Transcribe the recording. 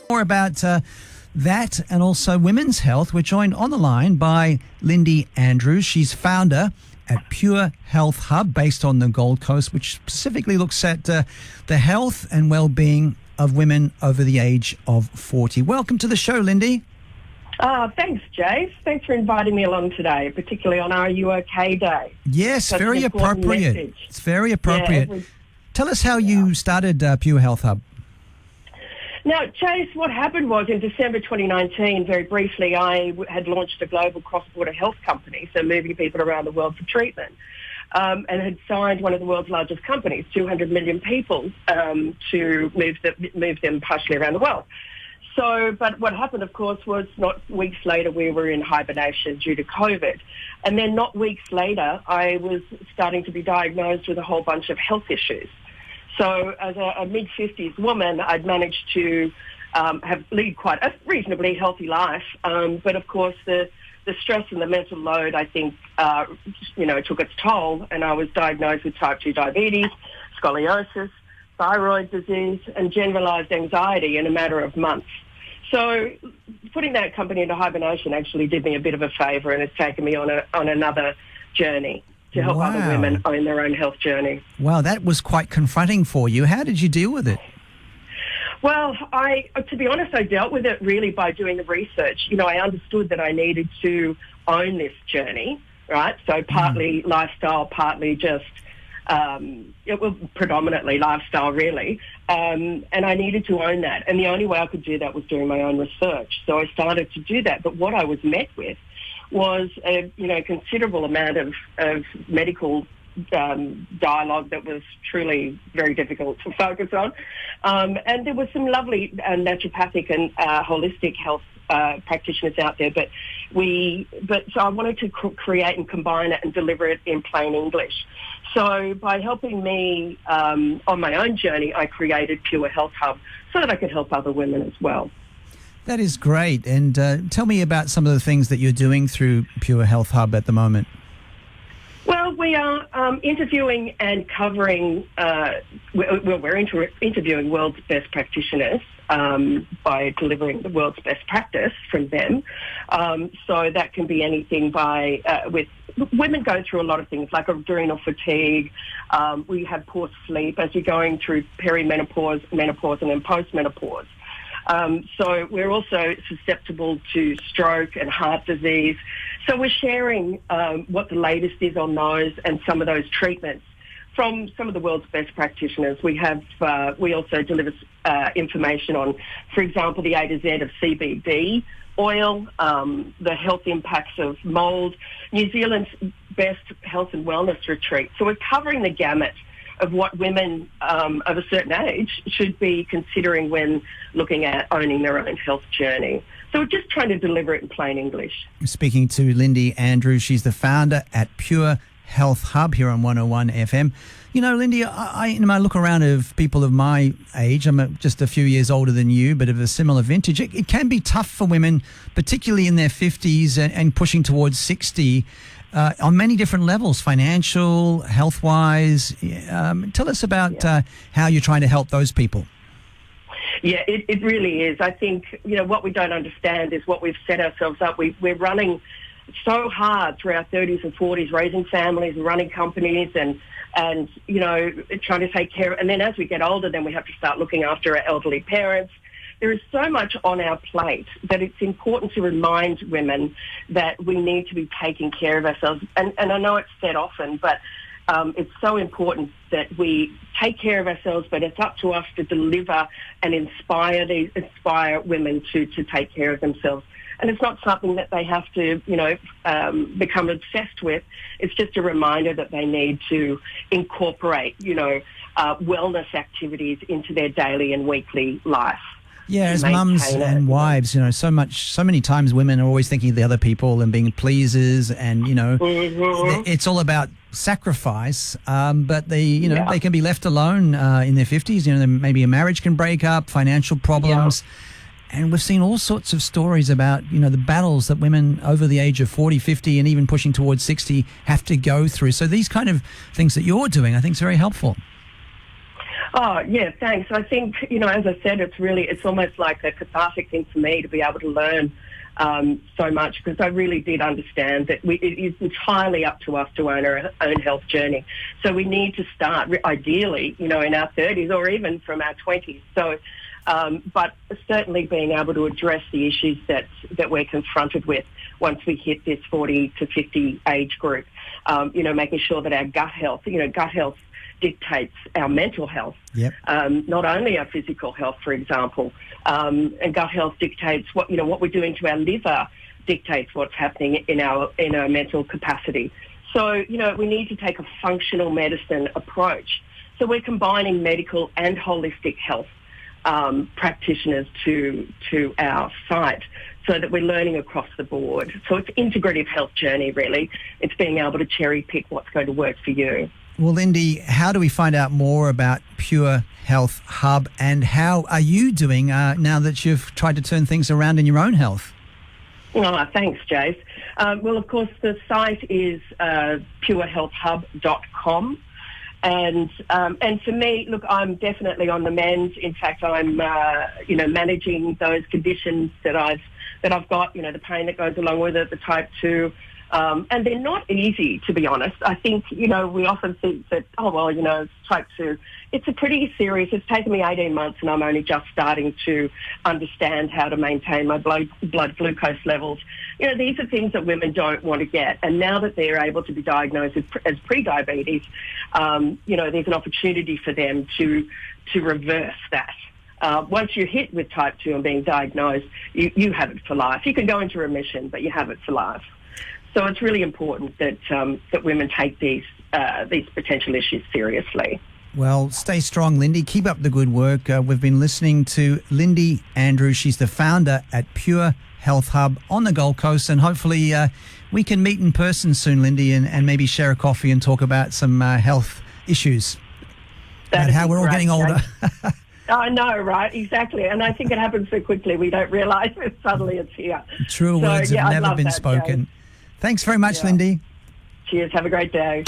More about that and also women's health. We're joined on the line by Lindy Andrews. She's founder at Pure Health Hub, based on the Gold Coast, which specifically looks at the health and well-being of women over the age of 40. Welcome to the show, Lindy. Thanks, Jace. Thanks for inviting me along today, particularly on Are You OK Day. Yes, Such very an important appropriate. message. It's very appropriate. Tell us how you started Pure Health Hub. Now, Chase, what happened was in December 2019, very briefly, I had launched a global cross-border health company, so moving people around the world for treatment, and had signed one of the world's largest companies, 200 million people, to move them partially around the world. So, but what happened, of course, was not weeks later we were in hibernation due to COVID. And then not weeks later, I was starting to be diagnosed with a whole bunch of health issues. So as a mid-50s woman, I'd managed to lead quite a reasonably healthy life. But of course, the stress and the mental load, I think, took its toll. And I was diagnosed with type 2 diabetes, scoliosis, thyroid disease, and generalized anxiety in a matter of months. So putting that company into hibernation actually did me a bit of a favour, and it's taken me on another journey to help other women own their own health journey. Wow, that was quite confronting for you. How did you deal with it? Well, to be honest, I dealt with it really by doing the research. I understood that I needed to own this journey, right? So partly lifestyle, partly just, it was predominantly lifestyle really. And I needed to own that. And the only way I could do that was doing my own research. So I started to do that. But what I was met with was a considerable amount of medical dialogue that was truly very difficult to focus on. And there were some lovely naturopathic and holistic health practitioners out there, so I wanted to create and combine it and deliver it in plain English. So by helping me on my own journey, I created Pure Health Hub so that I could help other women as well. That is great. And tell me about some of the things that you're doing through Pure Health Hub at the moment. Well, we are interviewing and covering, we're interviewing world's best practitioners by delivering the world's best practice from them. So that can be anything with women go through a lot of things like adrenal fatigue. We have poor sleep as you're going through perimenopause, menopause, and then postmenopause. So we're also susceptible to stroke and heart disease. So we're sharing what the latest is on those and some of those treatments from some of the world's best practitioners. We also deliver information on, for example, the A to Z of CBD oil, the health impacts of mold, New Zealand's best health and wellness retreat. So we're covering the gamut of what women of a certain age should be considering when looking at owning their own health journey. So we're just trying to deliver it in plain English. Speaking to Lindy Andrews, she's the founder at Pure Health Hub here on 101 FM. Lindy, I look around of people of my age. I'm just a few years older than you, but of a similar vintage. It can be tough for women, particularly in their 50s and pushing towards 60, on many different levels, financial, health-wise. Tell us about how you're trying to help those people. Yeah, it really is. I think, what we don't understand is what we've set ourselves up. We're running so hard through our 30s and 40s, raising families and running companies and trying to take care of. And then as we get older, then we have to start looking after our elderly parents. There is so much on our plate that it's important to remind women that we need to be taking care of ourselves. And I know it's said often, but it's so important that we take care of ourselves, but it's up to us to deliver and inspire women to take care of themselves. And it's not something that they have to, become obsessed with. It's just a reminder that they need to incorporate, wellness activities into their daily and weekly life. Yeah, as mums and wives, so many times women are always thinking of the other people and being pleasers, and it's all about sacrifice. But they can be left alone in their 50s. Maybe a marriage can break up, financial problems. Yeah. And we've seen all sorts of stories about, the battles that women over the age of 40, 50 and even pushing towards 60 have to go through. So these kind of things that you're doing, I think is very helpful. Oh, yeah, thanks. I think, as I said, it's almost like a cathartic thing for me to be able to learn so much, because I really did understand that it is entirely up to us to own our own health journey. So we need to start, ideally, in our 30s or even from our 20s. So, but certainly being able to address the issues that we're confronted with once we hit this 40 to 50 age group, making sure that our gut health dictates our mental health, Yep. Not only our physical health, for example. And gut health dictates what we're doing to our liver, dictates what's happening in our mental capacity. So, we need to take a functional medicine approach. So we're combining medical and holistic health practitioners to our site, so that we're learning across the board. So it's integrative health journey, really. It's being able to cherry pick what's going to work for you. Well, Lindy, how do we find out more about Pure Health Hub, and how are you doing now that you've tried to turn things around in your own health? Oh, thanks, Jace. Well, of course, the site is purehealthhub.com. And for me, look, I'm definitely on the mend. In fact, I'm managing those conditions that I've got. The pain that goes along with it, the type 2. And they're not easy, to be honest. I think, we often think that, it's type 2. It's a pretty serious, it's taken me 18 months and I'm only just starting to understand how to maintain my blood glucose levels. These are things that women don't want to get. And now that they're able to be diagnosed as pre-diabetes, there's an opportunity for them to reverse that. Once you're hit with type 2 and being diagnosed, you have it for life. You can go into remission, but you have it for life. So it's really important that women take these potential issues seriously. Well, stay strong, Lindy. Keep up the good work. We've been listening to Lindy Andrews. She's the founder at Pure Health Hub on the Gold Coast, and hopefully we can meet in person soon, Lindy, and maybe share a coffee and talk about some health issues and how we're all getting older. I know, right? Exactly. And I think it happens so quickly we don't realise it. Suddenly it's here. True words have never been spoken. Thanks very much, Lindy. Cheers. Have a great day.